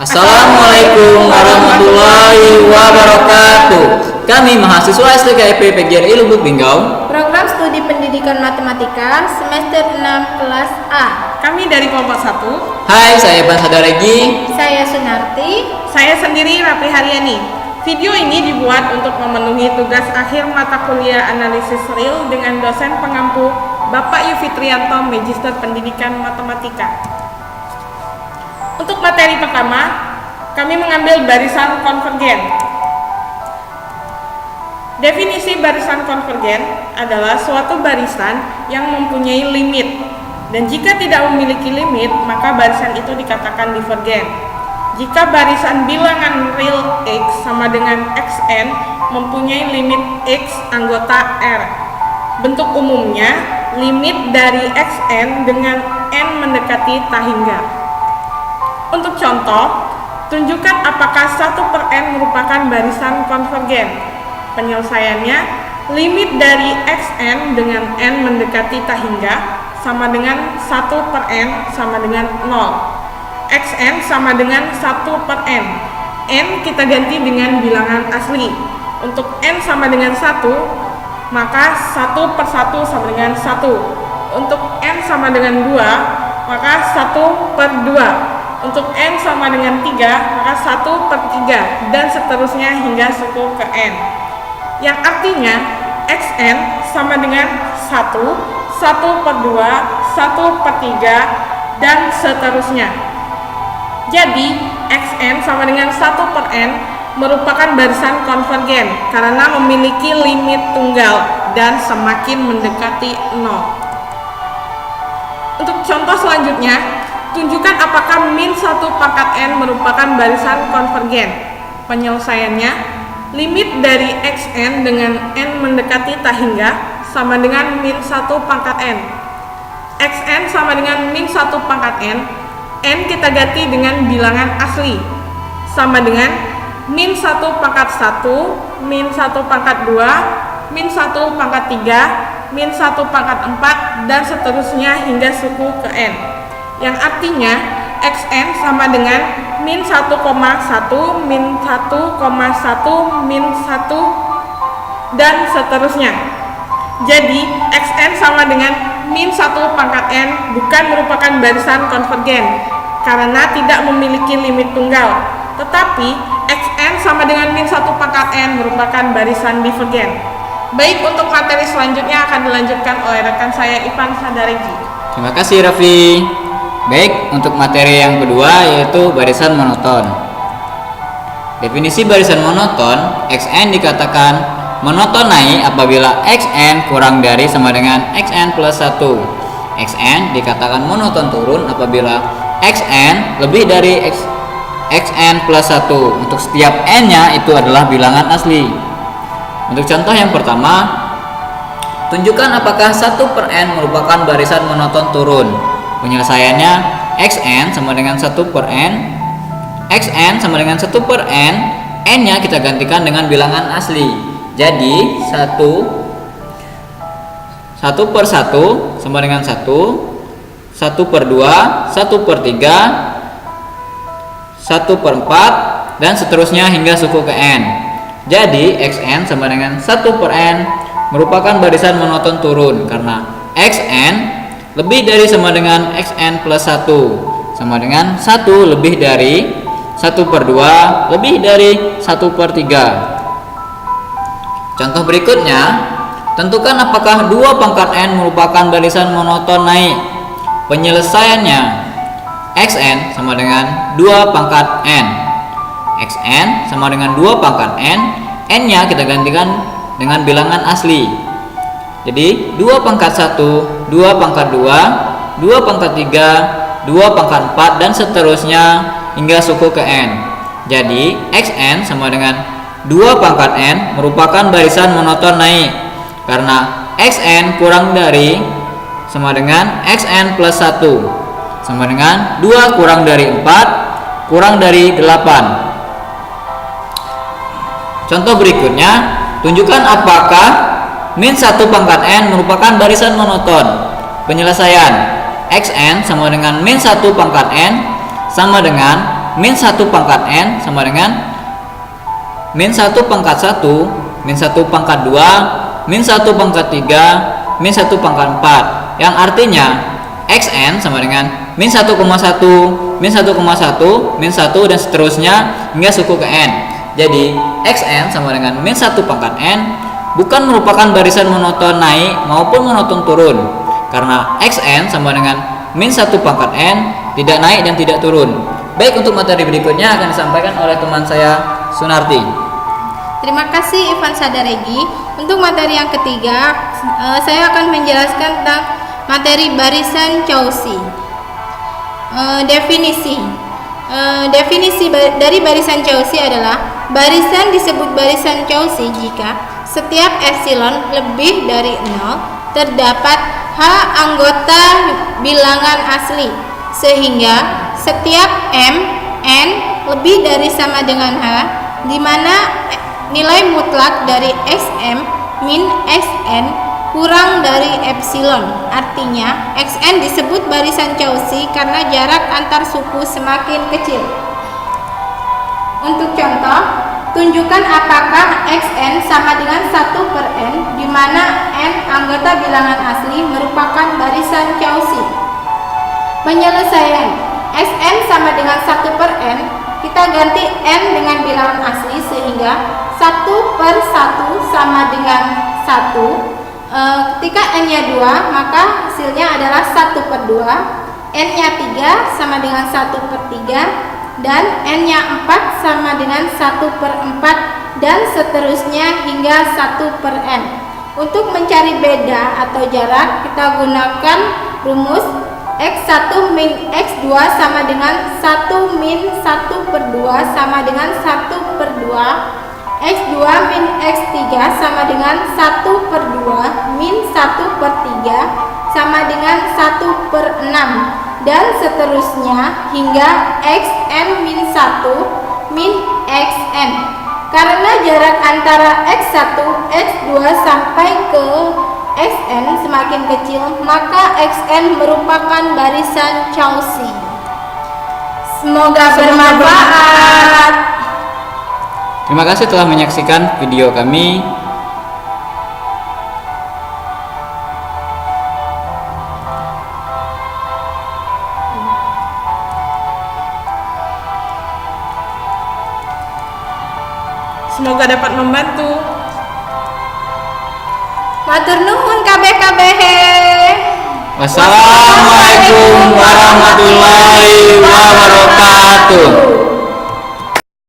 Assalamualaikum warahmatullahi wabarakatuh. Kami mahasiswa STKIP PGRI Lubuk Linggau, Program Studi Pendidikan Matematika semester 6 kelas A. Kami dari kelompok 1. Hai, saya Bansada Regi. Saya Sunarti. Saya sendiri Rapi Haryani. Video ini dibuat untuk memenuhi tugas akhir mata kuliah analisis real dengan dosen pengampu Bapak Yufitrianto, Magister Pendidikan Matematika. Untuk materi pertama, kami mengambil barisan konvergen. Definisi barisan konvergen adalah suatu barisan yang mempunyai limit, dan jika tidak memiliki limit, maka barisan itu dikatakan divergen. Jika barisan bilangan real X sama dengan Xn mempunyai limit X anggota R. Bentuk umumnya, limit dari Xn dengan N mendekati tak hingga. Untuk contoh, tunjukkan apakah 1/n merupakan barisan konvergen. Penyelesaiannya, limit dari Xn dengan N mendekati tak hingga sama dengan 1/n sama dengan 0. Xn sama dengan 1/n. N kita ganti dengan bilangan asli. Untuk N sama dengan 1, maka 1/1 sama dengan 1. Untuk N sama dengan 2, maka 1/2. Untuk N sama dengan 3, maka 1/3, dan seterusnya hingga suku ke N. Yang artinya, Xn sama dengan 1, 1/2, 1/3, dan seterusnya. Jadi, Xn sama dengan 1/n merupakan barisan konvergen karena memiliki limit tunggal dan semakin mendekati 0. Untuk contoh selanjutnya, tunjukkan apakah min 1/n merupakan barisan konvergen. Penyelesaiannya, limit dari Xn dengan N mendekati tak hingga sama dengan min 1/n. Xn sama dengan min 1/n. N kita ganti dengan bilangan asli sama dengan min 1/1, min 1/2, min 1/3, min 1/4, dan seterusnya hingga suku ke N. Yang artinya Xn sama dengan min 1,1, min 1,1, min 1, dan seterusnya. Jadi Xn sama dengan min 1/n bukan merupakan barisan konvergen karena tidak memiliki limit tunggal, tetapi Xn sama dengan min 1/n merupakan barisan divergen. Baik, untuk materi selanjutnya akan dilanjutkan oleh rekan saya Ivan Sadaregi. Terima kasih Raffi. Baik, untuk materi yang kedua yaitu barisan monoton. Definisi barisan monoton, Xn dikatakan monotonai apabila Xn kurang dari sama dengan Xn plus 1. Xn dikatakan monoton turun apabila Xn lebih dari Xn plus 1. Untuk setiap n-nya itu adalah bilangan asli. Untuk contoh yang pertama, tunjukkan apakah 1/n merupakan barisan monoton turun. Penyelesaiannya, Xn sama dengan 1/n. Xn sama dengan 1/n. N-nya kita gantikan dengan bilangan asli. Jadi 1/1 sama dengan 1, 1/2, 1/3, 1/4, dan seterusnya hingga suku ke N. Jadi Xn sama dengan 1/n merupakan barisan monoton turun karena Xn lebih dari sama dengan Xn plus 1 sama dengan 1 lebih dari 1/2 lebih dari 1/3. Contoh berikutnya, tentukan apakah 2/n merupakan barisan monoton naik. Penyelesaiannya, Xn sama dengan 2/n. Xn sama dengan 2/n. N-nya kita gantikan dengan bilangan asli. Jadi 2/1, 2/2, 2/3, 2/4, dan seterusnya hingga suku ke N. Jadi Xn sama dengan 2/n merupakan barisan monoton naik karena Xn kurang dari sama dengan Xn plus 1 sama dengan 2 kurang dari 4 kurang dari 8. Contoh berikutnya, tunjukkan apakah min 1/n merupakan barisan monoton. Penyelesaian, Xn sama dengan min 1/n sama dengan min 1 pangkat n sama dengan min 1 pangkat 1, min 1 pangkat 2, min 1 pangkat 3, min 1 pangkat 4. Yang artinya xn sama dengan min 1,1, min 1,1, min 1 dan seterusnya hingga suku ke n. Jadi xn sama dengan min 1 pangkat n bukan merupakan barisan monoton naik maupun monoton turun, karena xn sama dengan min 1 pangkat n tidak naik dan tidak turun. Baik, untuk materi berikutnya akan disampaikan oleh teman saya Sunarti. Terima kasih Ivan Sadaregi. Untuk materi yang ketiga, saya akan menjelaskan tentang materi barisan Cauchy. Definisi dari barisan Cauchy adalah barisan disebut barisan Cauchy jika setiap epsilon lebih dari 0 terdapat H anggota bilangan asli, sehingga setiap M, N lebih dari sama dengan H, di mana nilai mutlak dari Xm min Xn kurang dari epsilon. Artinya Xn disebut barisan Cauchy karena jarak antar suku semakin kecil. Untuk contoh, tunjukkan apakah Xn sama dengan 1 per n, di mana n anggota bilangan asli merupakan barisan Cauchy. Penyelesaian Xn sama dengan 1 per n, kita ganti n dengan bilangan asli sehingga 1 per 1 sama dengan 1. Ketika n-nya 2, maka hasilnya adalah 1 per 2, n-nya 3 sama dengan 1 per 3, dan n-nya 4 sama dengan 1 per 4, dan seterusnya hingga 1 per n. Untuk mencari beda atau jarak, kita gunakan rumus x1 min x2 sama dengan 1 min 1 per 2 sama dengan 1 per 2, x2 min x3 sama dengan 1 per 2 min 1 per 3 sama dengan 1 per 6, dan seterusnya hingga xn min 1 min xn. Karena jarak antara x1, x2 sampai ke xn semakin kecil, maka xn merupakan barisan Cauchy. Semoga bermanfaat. Terima kasih telah menyaksikan video kami. Semoga dapat membantu. Matur nuhun kabeh-kabeh. Wassalamualaikum warahmatullahi wabarakatuh.